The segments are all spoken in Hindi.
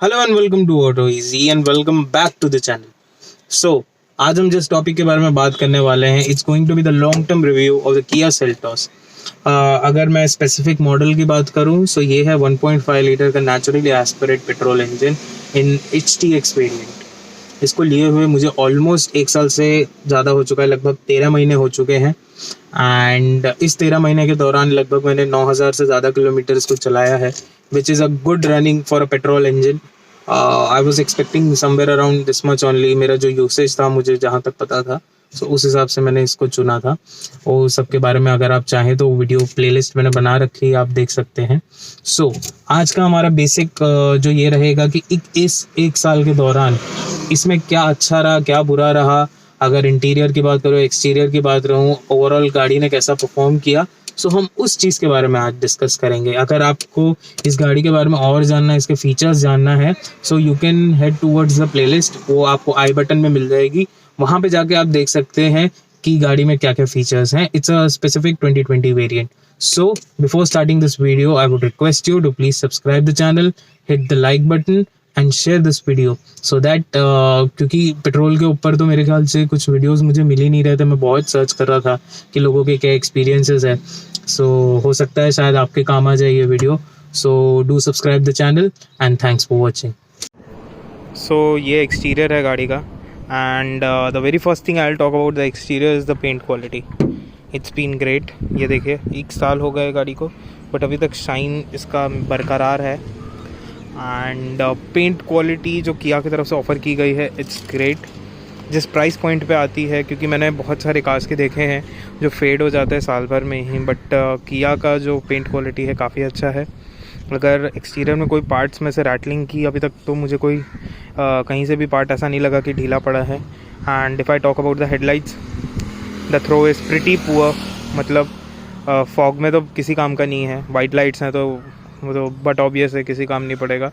Hello and welcome to auto easy and welcome back to the channel. So आज हम जिस टॉपिक के बारे में बात करने वाले हैं, it's going to be the long term review of the Kia Seltos. अगर मैं स्पेसिफिक मॉडल की बात करूं, सो ये है 1.5 लीटर का नेचुरली एस्पिरेट पेट्रोल इंजन इन HTX वेरिएंट। इसको लिए हुए मुझे ऑलमोस्ट 1 साल से ज़्यादा हो चुका है, लगभग 13 महीने हो चुके हैं। एंड इस 13 महीने के दौरान लगभग मैंने 9,000 से ज़्यादा किलोमीटर इसको चलाया है, which is a good running for a petrol engine. I was expecting somewhere around this much only. मेरा जो यूसेज था, मुझे जहाँ तक पता था, सो उस हिसाब से मैंने इसको चुना था। और सबके बारे में अगर आप चाहें तो वीडियो प्लेलिस्ट मैंने बना रखी है, आप देख सकते हैं। सो आज का हमारा बेसिक जो ये रहेगा कि इस 1 साल के दौरान इसमें क्या अच्छा रहा, क्या बुरा रहा। अगर इंटीरियर की बात करूँ, एक्सटीरियर की बात रहूँ, ओवरऑल गाड़ी ने कैसा परफॉर्म किया, सो हम उस चीज़ के बारे में आज डिस्कस करेंगे। अगर आपको इस गाड़ी के बारे में और जानना है, इसके फीचर्स जानना है, so you can head towards the playlist. वो आपको आई बटन में मिल जाएगी, वहाँ पे जाके आप देख सकते हैं कि गाड़ी में क्या क्या फीचर्स हैं। It's a specific 2020 variant. So before starting this video, I would request you to please subscribe the channel, hit the like button and share this video so that, क्योंकि पेट्रोल के ऊपर तो मेरे ख्याल से कुछ वीडियोस मुझे मिल ही नहीं रहे थे। मैं बहुत सर्च कर रहा था कि लोगों के क्या एक्सपीरियंसेस है। सो हो सकता है शायद आपके काम आ जाए ये video. So do subscribe the channel and thanks for watching. So ये एक्सटीरियर है गाड़ी का, and the very first thing I will talk about the exterior is the paint quality. It's been great. ये देखिए, 1 साल हो गए गाड़ी को, बट अभी तक शाइन इसका बरकरार है। एंड पेंट क्वालिटी जो किया की तरफ से ऑफ़र की गई है, इट्स ग्रेट। जिस प्राइस पॉइंट पे आती है, क्योंकि मैंने बहुत सारे कार्स के देखे हैं जो फेड हो जाते हैं साल भर में ही, बट किया का जो पेंट क्वालिटी है काफ़ी अच्छा है। अगर एक्सटीरियर में कोई पार्ट्स में से रैटलिंग की अभी तक तो मुझे कोई कहीं से भी पार्ट ऐसा नहीं लगा कि ढीला पड़ा है। And if I talk about the headlights, the throw is pretty poor. मतलब फॉग में तो किसी काम का नहीं है, वाइट लाइट्स हैं तो वो तो बट ऑब्वियस है, किसी काम नहीं पड़ेगा।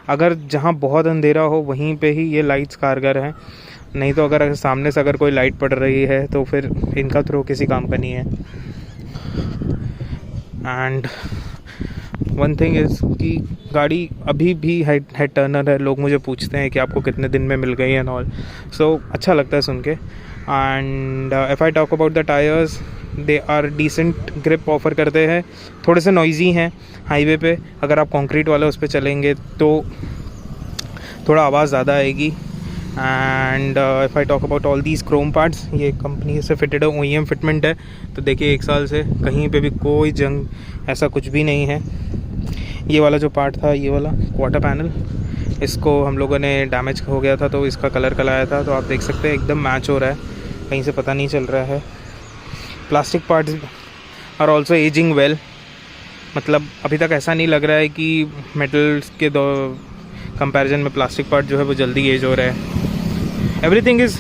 अगर जहाँ बहुत अंधेरा हो वहीं पे ही ये लाइट्स कारगर हैं, नहीं तो अगर सामने से अगर कोई लाइट पड़ रही है तो फिर इनका थ्रो किसी काम का नहीं है। एंड वन थिंग इज़ कि गाड़ी अभी भी हेड टर्नर है। लोग मुझे पूछते हैं कि आपको कितने दिन में मिल गई एंड ऑल, सो अच्छा लगता है सुन के। And if I talk about the tyres, they are decent grip offer करते हैं। थोड़े से नॉइजी हैं हाईवे पे, अगर आप कंक्रीट वाले उस पर चलेंगे तो थोड़ा आवाज़ ज़्यादा आएगी। And if I talk about all these Chrome parts, ये कंपनी से फिटेड है, OEM फिटमेंट है। तो देखिए 1 साल से कहीं पे भी कोई जंग ऐसा कुछ भी नहीं है। ये वाला जो पार्ट था, ये वाला क्वार्टर पैनल, इसको हम लोगों ने डैमेज हो गया था तो इसका कलर कराया था, तो आप देख सकते हैं एकदम मैच हो रहा है, कहीं से पता नहीं चल रहा है। Plastic parts are also ageing well. मतलब अभी तक ऐसा नहीं लग रहा है कि मेटल्स के कंपैरिजन में प्लास्टिक पार्ट जो है वो जल्दी एज हो रहा है। Everything is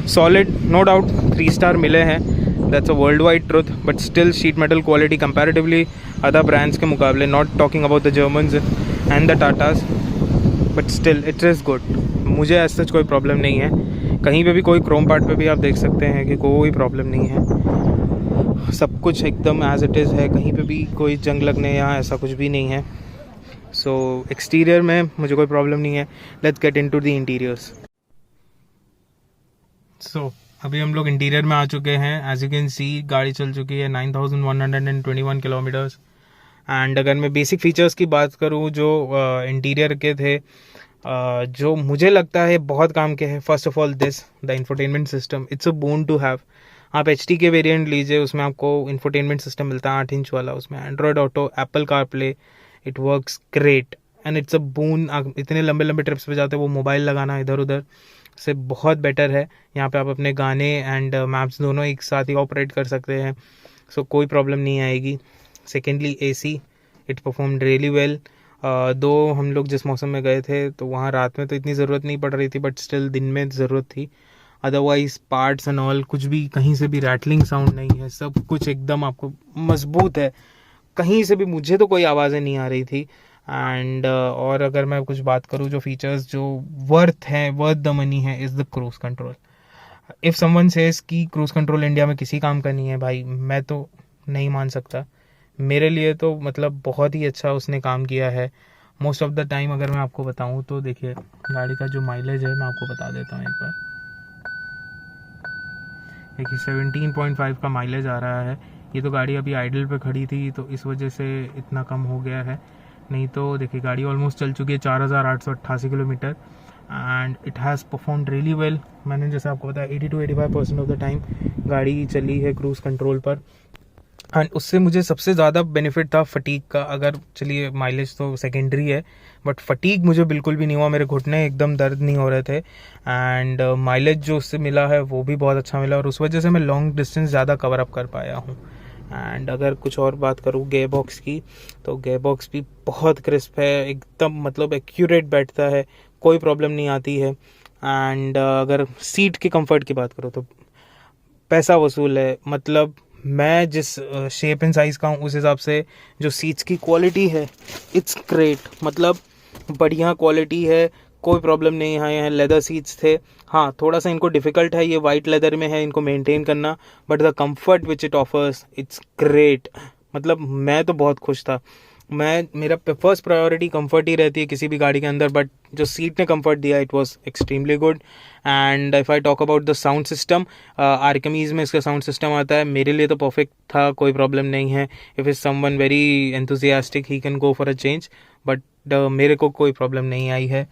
solid, no doubt 3 star मिले हैं, that's a worldwide truth. But still sheet metal quality comparatively other brands के मुकाबले, not talking about the Germans and the Tatas, but still it is good. मुझे ऐसा कोई प्रॉब्लम नहीं है। कहीं पे भी कोई क्रोम पार्ट पे भी आप देख सकते हैं कि कोई प्रॉब्लम नहीं है, सब कुछ एकदम एज इट इज़ है, कहीं पे भी कोई जंग लगने या ऐसा कुछ भी नहीं है। सो एक्सटीरियर में मुझे कोई प्रॉब्लम नहीं है। Let's get into the interiors. So अभी हम लोग इंटीरियर में आ चुके हैं। एज यू कैन सी, गाड़ी चल चुकी है 9,121 किलोमीटर्स। एंड अगर मैं बेसिक फीचर्स की बात करूँ जो इंटीरियर के थे, जो मुझे लगता है बहुत काम के हैं, first of all this the infotainment system, it's a boon to have. आप HT के वेरिएंट लीजिए, उसमें आपको इंफोटेनमेंट सिस्टम मिलता है 8 इंच वाला, उसमें Android auto, Apple CarPlay, it works great and it's a bone. आप इतने लंबे लंबे ट्रिप्स पे जाते हैं, वो मोबाइल लगाना इधर उधर से बहुत बेटर है। यहाँ पे आप अपने गाने एंड मैप्स दोनों एक साथ ही ऑपरेट कर सकते हैं, सो कोई प्रॉब्लम नहीं आएगी। Secondly AC, it performed really well. दो हम लोग जिस मौसम में गए थे तो वहाँ रात में तो इतनी ज़रूरत नहीं पड़ रही थी, बट स्टिल दिन में ज़रूरत थी। अदरवाइज पार्ट्स एंड ऑल कुछ भी, कहीं से भी रैटलिंग साउंड नहीं है, सब कुछ एकदम आपको मजबूत है, कहीं से भी मुझे तो कोई आवाज़ें नहीं आ रही थी। एंड और अगर मैं कुछ बात करूँ जो फीचर्स जो वर्थ द मनी है, is the cruise control. If someone says कि क्रूज कंट्रोल इंडिया में किसी काम का नहीं है, भाई मैं तो नहीं मान सकता। मेरे लिए तो मतलब बहुत ही अच्छा उसने काम किया है। मोस्ट ऑफ द टाइम अगर मैं आपको बताऊं तो देखिए गाड़ी का जो माइलेज है मैं आपको बता देता हूँ एक बार। देखिए 17.5 का माइलेज आ रहा है। ये तो गाड़ी अभी आइडल पे खड़ी थी तो इस वजह से इतना कम हो गया है, नहीं तो देखिए गाड़ी ऑलमोस्ट चल चुकी है 4888 kilometre and it has performed really well. मैंने जैसे आपको बताया 80 to 85% ऑफ द टाइम गाड़ी चली है क्रूज़ कंट्रोल पर। एंड उससे मुझे सबसे ज़्यादा बेनिफिट था फटीक का। अगर चलिए माइलेज तो सेकेंडरी है, बट फटीक मुझे बिल्कुल भी नहीं हुआ, मेरे घुटने एकदम दर्द नहीं हो रहे थे एंड माइलेज जो उससे मिला है वो भी बहुत अच्छा मिला और उस वजह से मैं लॉन्ग डिस्टेंस ज़्यादा कवर अप कर पाया हूँ। एंड अगर कुछ और बात करूँ गेयर बॉक्स की, तो गेयर बॉक्स भी बहुत क्रिस्प है, एकदम मतलब एक्यूरेट बैठता है, कोई प्रॉब्लम नहीं आती है। एंड अगर सीट के कंफर्ट की बात करूँ तो पैसा वसूल है। मतलब मैं जिस शेप एंड साइज़ का हूँ उस हिसाब से जो सीट्स की क्वालिटी है इट्स ग्रेट, मतलब बढ़िया क्वालिटी है, कोई प्रॉब्लम नहीं है। यहाँ लेदर सीट्स थे, हाँ थोड़ा सा इनको डिफ़िकल्ट है, ये वाइट लेदर में है, इनको मेंटेन करना, but the comfort which it offers it's great. मतलब मैं तो बहुत खुश था। मेरा फर्स्ट प्रायोरिटी कंफर्ट ही रहती है किसी भी गाड़ी के अंदर, बट जो सीट ने कंफर्ट दिया it was extremely good. And if I talk about the sound system, Arkamys में इसका साउंड सिस्टम आता है, मेरे लिए तो परफेक्ट था, कोई प्रॉब्लम नहीं है। If is someone very enthusiastic he can go for a change, but मेरे को कोई प्रॉब्लम नहीं आई है।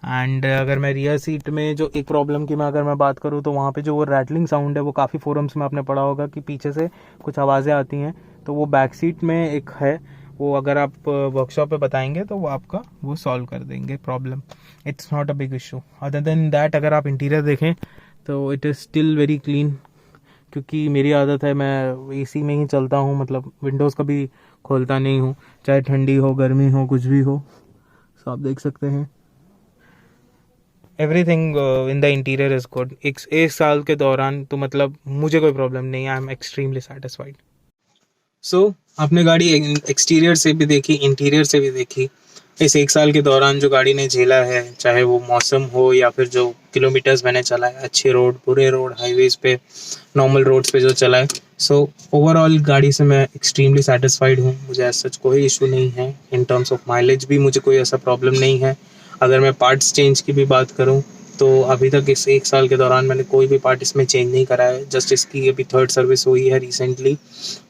एंड अगर मैं रियर सीट में जो एक प्रॉब्लम की अगर मैं बात करूँ तो वहाँ पे जो वो रैटलिंग साउंड है वो काफ़ी फोरम्स में आपने पढ़ा होगा कि पीछे से कुछ आवाज़ें आती हैं, तो वो बैक सीट में एक है, वो अगर आप वर्कशॉप पे बताएंगे तो वो आपका वो सॉल्व कर देंगे problem. It's not a big issue. Other than that अगर आप इंटीरियर देखें तो it is still very clean, क्योंकि मेरी आदत है मैं एसी में ही चलता हूँ, मतलब विंडोज़ कभी खोलता नहीं हूँ, चाहे ठंडी हो गर्मी हो कुछ भी हो। सो आप देख सकते हैं everything in the interior is good. एक साल के दौरान तो मतलब मुझे कोई प्रॉब्लम नहीं है, आई एम एक्सट्रीमली सेटिस्फाइड। सो आपने गाड़ी एक्सटीरियर से भी देखी, इंटीरियर से भी देखी। इस एक साल के दौरान जो गाड़ी ने झेला है, चाहे वो मौसम हो या फिर जो किलोमीटर्स मैंने चला है, अच्छे रोड, बुरे रोड, हाईवेज पे, नॉर्मल रोड्स पे जो चला है, सो ओवरऑल गाड़ी से मैं एक्सट्रीमली सेटिस्फाइड हूँ। मुझे ऐसा कोई इशू नहीं है। इन टर्म्स ऑफ माइलेज भी मुझे कोई ऐसा प्रॉब्लम नहीं है। अगर मैं पार्ट्स चेंज की भी बात करूँ तो अभी तक इस एक साल के दौरान मैंने कोई भी पार्ट इसमें चेंज नहीं करा है। जस्ट इसकी अभी 3rd सर्विस हुई है रिसेंटली,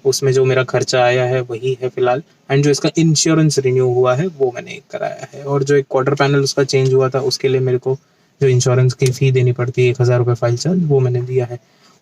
उसमें जो मेरा खर्चा आया है वही है फ़िलहाल। एंड जो इसका इंश्योरेंस रिन्यू हुआ है वो मैंने कराया है, और जो एक क्वार्टर पैनल उसका चेंज हुआ था उसके लिए मेरे को जो इंश्योरेंस की फ़ी देनी पड़ती है 1000 रुपये फाइल चार्ज, वो मैंने दिया है।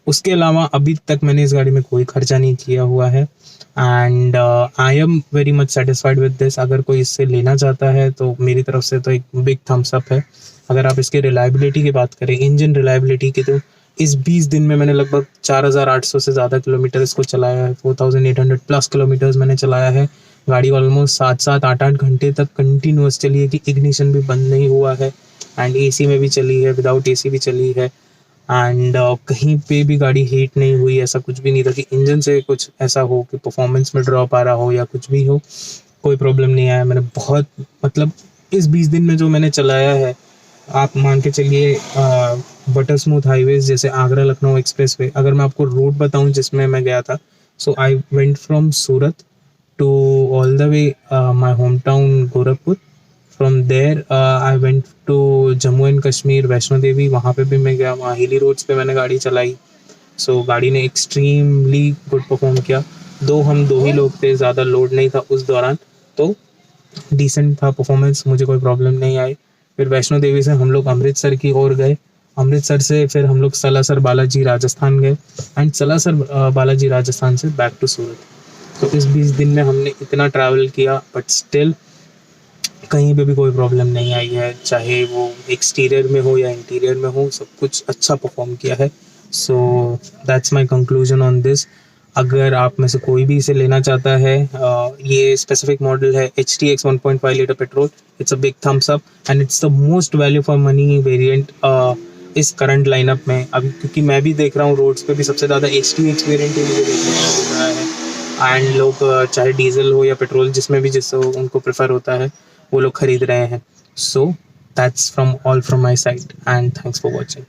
उसके अलावा अभी तक मैंने इस गाड़ी में कोई खर्चा नहीं किया हुआ है and I am very much satisfied with this. अगर कोई इससे लेना चाहता है तो मेरी तरफ से तो एक बिग थम्स अप है। अगर आप इसके रिलायबिलिटी की बात करें, इंजन रिलायबिलिटी की, तो इस 20 दिन में मैंने लगभग 4800 से ज़्यादा किलोमीटर इसको चलाया है, 4800 प्लस किलोमीटर्स मैंने चलाया है। गाड़ी ऑलमोस्ट 7-8 घंटे तक कंटिन्यूस चली है कि इग्निशन भी बंद नहीं हुआ है एंड एसी में भी चली है, विदाउट एसी भी चली है एंड कहीं पे भी गाड़ी हीट नहीं हुई। ऐसा कुछ भी नहीं था कि इंजन से कुछ ऐसा हो कि परफॉर्मेंस में ड्रॉप आ रहा हो या कुछ भी हो, कोई प्रॉब्लम नहीं आया। मैंने बहुत मतलब इस 20 दिन में जो मैंने चलाया है, आप मान के चलिए बटर स्मूथ हाईवेज जैसे आगरा लखनऊ एक्सप्रेस वे, अगर मैं आपको रूट बताऊं जिसमें मैं गया था, so I went from Surat to all the way my home town Gorakhpur. From there I went to Jammu and Kashmir, Vaishno Devi, वहाँ पे भी मैं गया, वहाँ हिली रोड्स पे मैंने गाड़ी चलाई। सो गाड़ी ने एक्सट्रीमली गुड परफॉर्म किया। हम दो ही लोग थे, ज़्यादा लोड नहीं था उस दौरान, तो डिसेंट था परफॉर्मेंस, मुझे कोई प्रॉब्लम नहीं आई। फिर वैष्णो देवी से हम लोग अमृतसर की ओर गए, अमृतसर से फिर हम लोग सलासर बालाजी राजस्थान गए एंड सलासर बालाजी राजस्थान से बैक टू सूरत। तो इस 20 दिन में हमने इतना ट्रैवल किया, बट स्टिल कहीं पे भी कोई प्रॉब्लम नहीं आई है, चाहे वो एक्सटीरियर में हो या इंटीरियर में हो, सब कुछ अच्छा परफॉर्म किया है। So that's my conclusion on this. अगर आप में से कोई भी इसे लेना चाहता है, ये स्पेसिफिक मॉडल है HTX 1.5 litre petrol, it's a big thumbs up and it's the most value for money variant इस करंट लाइनअप में अभी, क्योंकि मैं भी देख रहा हूँ रोड्स पे भी सबसे ज़्यादा HTX वेरिएंट ही मुझे देखने को मिल रहा है एंड लोग चाहे डीजल हो या पेट्रोल जिसमें भी जिससे उनको प्रेफर होता है वो लोग खरीद रहे हैं। So that's from all from my side and thanks for watching.